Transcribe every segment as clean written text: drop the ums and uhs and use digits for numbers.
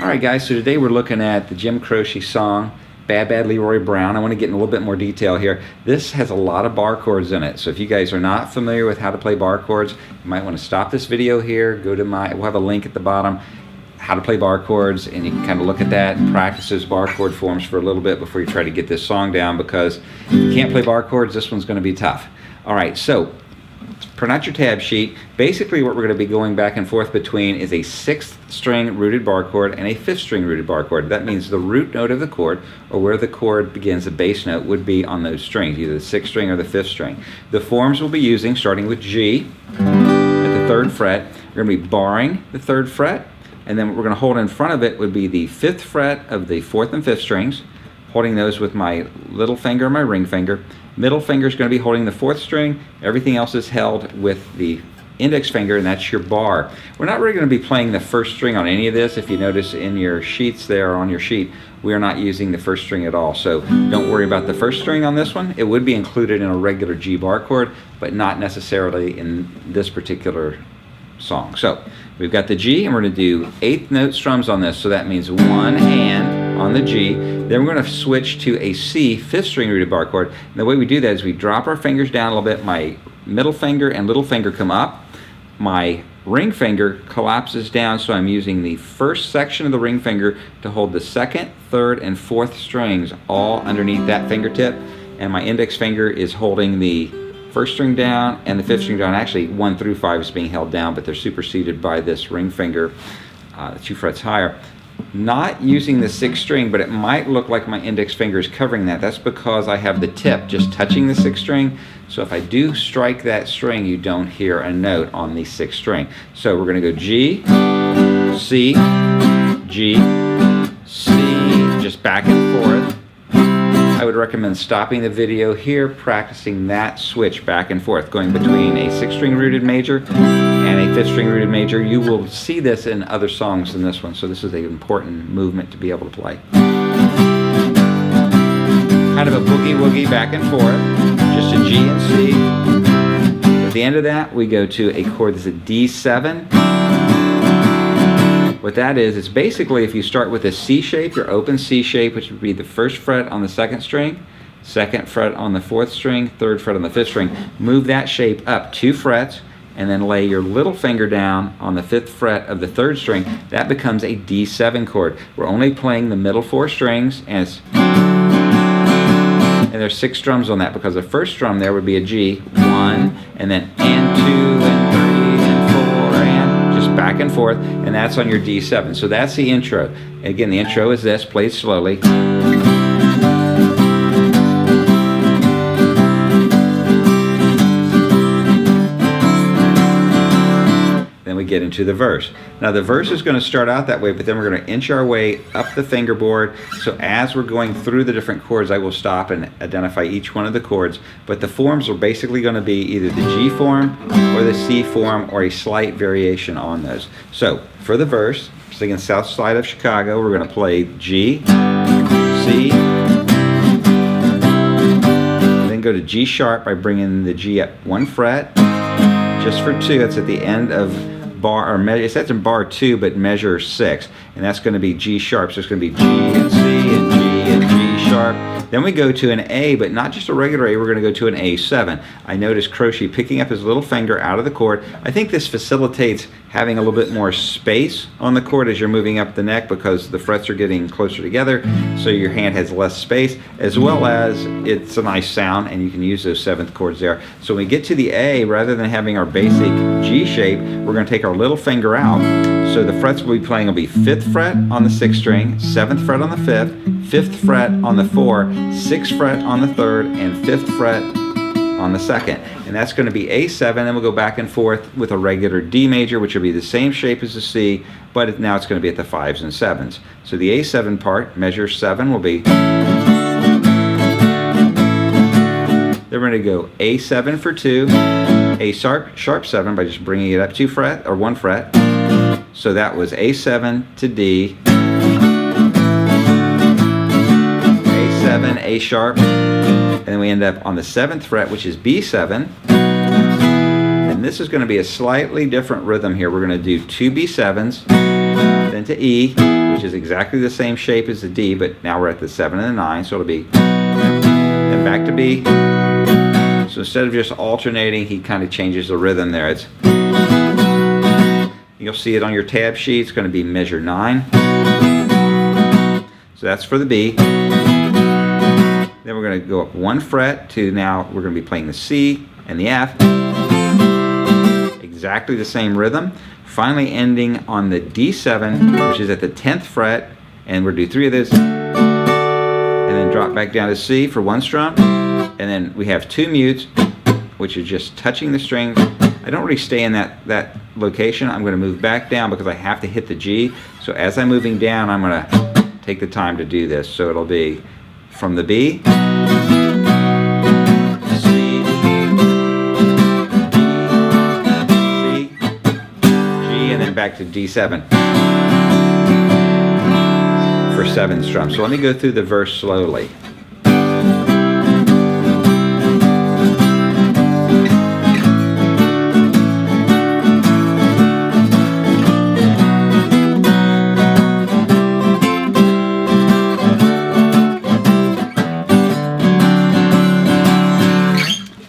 Alright guys, so today we're looking at the Jim Croce song, Bad Bad Leroy Brown. I want to get in a little bit more detail here. This has a lot of bar chords in it, so if you guys are not familiar with how to play bar chords, you might want to stop this video here, go to we'll have a link at the bottom, how to play bar chords, and you can kind of look at that and practice those bar chord forms for a little bit before you try to get this song down, because if you can't play bar chords, this one's going to be tough. Alright, so print out your tab sheet. Basically what we're going to be going back and forth between is a 6th string rooted bar chord and a 5th string rooted bar chord. That means the root note of the chord, or where the chord begins, the bass note, would be on those strings, either the 6th string or the 5th string. The forms we'll be using, starting with G at the 3rd fret, we're going to be barring the 3rd fret, and then what we're going to hold in front of it would be the 5th fret of the 4th and 5th strings, holding those with my little finger and my ring finger. Middle finger is going to be holding the 4th string. Everything else is held with the index finger, and that's your bar. We're not really going to be playing the 1st string on any of this. If you notice in your sheets there, on your sheet, we are not using the 1st string at all. So don't worry about the 1st string on this one. It would be included in a regular G bar chord, but not necessarily in this particular song. So we've got the G, and we're going to do 8th note strums on this. So that means one hand on the G. Then we're going to switch to a C 5th string rooted bar chord. And the way we do that is we drop our fingers down a little bit. My middle finger and little finger come up. My ring finger collapses down, so I'm using the 1st section of the ring finger to hold the 2nd, 3rd, and 4th strings all underneath that fingertip. And my index finger is holding the 1st string down and the 5th string down. Actually 1 through 5 is being held down, but they're superseded by this ring finger 2 frets higher. Not using the 6th string, but it might look like my index finger is covering that. That's because I have the tip just touching the 6th string. So if I do strike that string, you don't hear a note on the 6th string. So we're going to go G, C, G, C, just back and forth. I would recommend stopping the video here, practicing that switch back and forth, going between a 6th string rooted major and a 5th string rooted major. You will see this in other songs than this one, so this is an important movement to be able to play. Kind of a boogie woogie back and forth, just a G and C. At the end of that, we go to a chord that's a D7. What that is, it's basically if you start with a C shape, your open C shape, which would be the 1st fret on the 2nd string, 2nd fret on the 4th string, 3rd fret on the 5th string. Move that shape up 2 frets, and then lay your little finger down on the 5th fret of the 3rd string. That becomes a D7 chord. We're only playing the middle 4 strings, and there's 6 strums on that, because the 1st strum there would be a G, 1, and then and 2, and 3, and 4, and just back and forth, and that's on your D7. So that's the intro. Again, the intro is this, played slowly. Then we get into the verse. Now the verse is going to start out that way, but then we're going to inch our way up the fingerboard. So as we're going through the different chords, I will stop and identify each one of the chords. But the forms are basically going to be either the G form or the C form, or a slight variation on those. So for the verse, singing South Side of Chicago, we're going to play G, C, then go to G sharp by bringing the G up 1 fret, just for 2. That's at the end of bar, or measure, it says in bar 2, but measure 6, and that's going to be G sharp. So it's going to be G and C and G and G sharp. Then we go to an A, but not just a regular A, we're going to go to an A7. I noticed Croce picking up his little finger out of the chord. I think this facilitates having a little bit more space on the chord as you're moving up the neck, because the frets are getting closer together, so your hand has less space, as well as it's a nice sound, and you can use those 7th chords there. So when we get to the A, rather than having our basic G shape, we're going to take our little finger out. So the frets we'll be playing will be 5th fret on the 6th string, 7th fret on the 5th, 5th fret on the 4, 6th fret on the 3rd, and 5th fret on the 2nd. And that's going to be A7, and we'll go back and forth with a regular D major, which will be the same shape as the C, but now it's going to be at the 5s and 7s. So the A7 part, measure 7, will be, then we're going to go A7 for 2, A sharp 7 by just bringing it up 2 fret, or 1 fret. So that was A7 to D, A7, A sharp, and then we end up on the 7th fret, which is B7. And this is going to be a slightly different rhythm here. We're going to do 2 B7s, then to E, which is exactly the same shape as the D, but now we're at the 7 and the 9, so it'll be, then back to B. So instead of just alternating, he kind of changes the rhythm there. You'll see it on your tab sheet. It's going to be measure 9. So that's for the B. Then we're going to go up 1 fret to, now we're going to be playing the C and the F. Exactly the same rhythm. Finally ending on the D7, which is at the 10th fret, and we'll do 3 of those. And then drop back down to C for 1 strum. And then we have 2 mutes, which are just touching the strings. I don't really stay in that location. I'm going to move back down because I have to hit the G. So as I'm moving down, I'm going to take the time to do this. So it'll be from the B, C, D, C, G, and then back to D7 for 7 strums. So let me go through the verse slowly.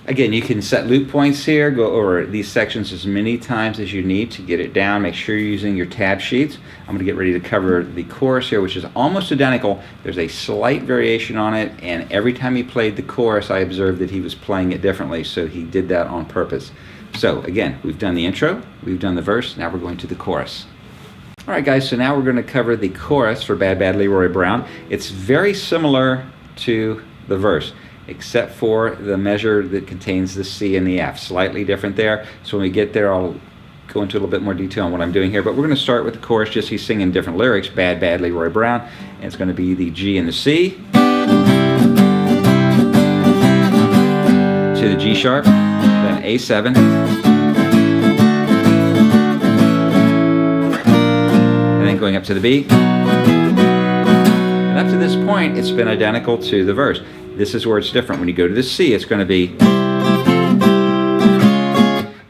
Again, you can set loop points here, go over these sections as many times as you need to get it down. Make sure you're using your tab sheets. I'm going to get ready to cover the chorus here, which is almost identical. There's a slight variation on it, and every time he played the chorus, I observed that he was playing it differently, so he did that on purpose. So again, we've done the intro, we've done the verse, now we're going to the chorus. All right, guys, so now we're going to cover the chorus for Bad Bad Leroy Brown. It's very similar to the verse, except for the measure that contains the C and the F. Slightly different there. So when we get there, I'll go into a little bit more detail on what I'm doing here. But we're going to start with the chorus, just he's singing different lyrics, Bad Bad Leroy Brown. And it's going to be the G and the C, to the G sharp, then A7, and then going up to the B. And up to this point, it's been identical to the verse. This is where it's different. When you go to the C, it's going to be...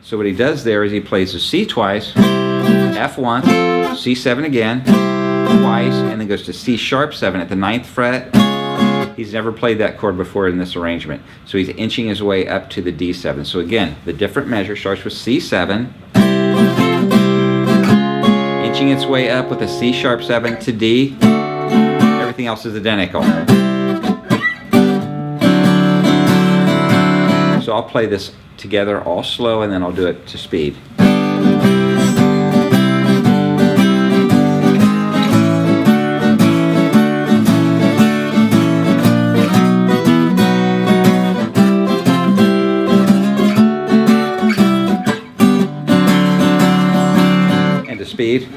So what he does there is he plays the C twice, F once, C7 again, twice, and then goes to C sharp 7 at the 9th fret. He's never played that chord before in this arrangement. So he's inching his way up to the D7. So again, the different measure starts with C7, inching its way up with a C sharp 7 to D. Everything else is identical. So I'll play this together all slow, and then I'll do it to speed. And to speed.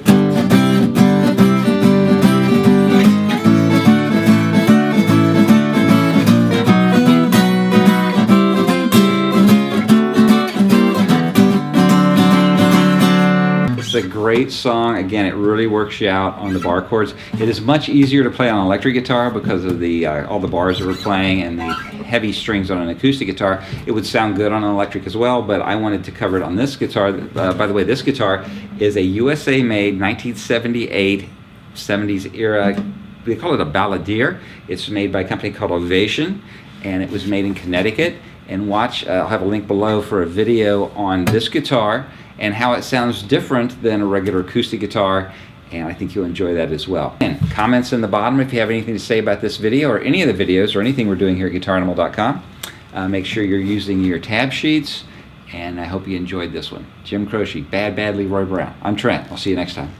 It's a great song. Again, it really works you out on the bar chords. It is much easier to play on an electric guitar because of the all the bars that we're playing and the heavy strings on an acoustic guitar. It would sound good on an electric as well, but I wanted to cover it on this guitar. By the way, this guitar is a USA-made 1978, 70s era. They call it a balladeer. It's made by a company called Ovation, and it was made in Connecticut. And watch, I'll have a link below for a video on this guitar and how it sounds different than a regular acoustic guitar, and I think you'll enjoy that as well. And comments in the bottom if you have anything to say about this video or any of the videos or anything we're doing here at GuitarAnimal.com. Make sure you're using your tab sheets, and I hope you enjoyed this one. Jim Croce, Bad Bad Leroy Brown. I'm Trent. I'll see you next time.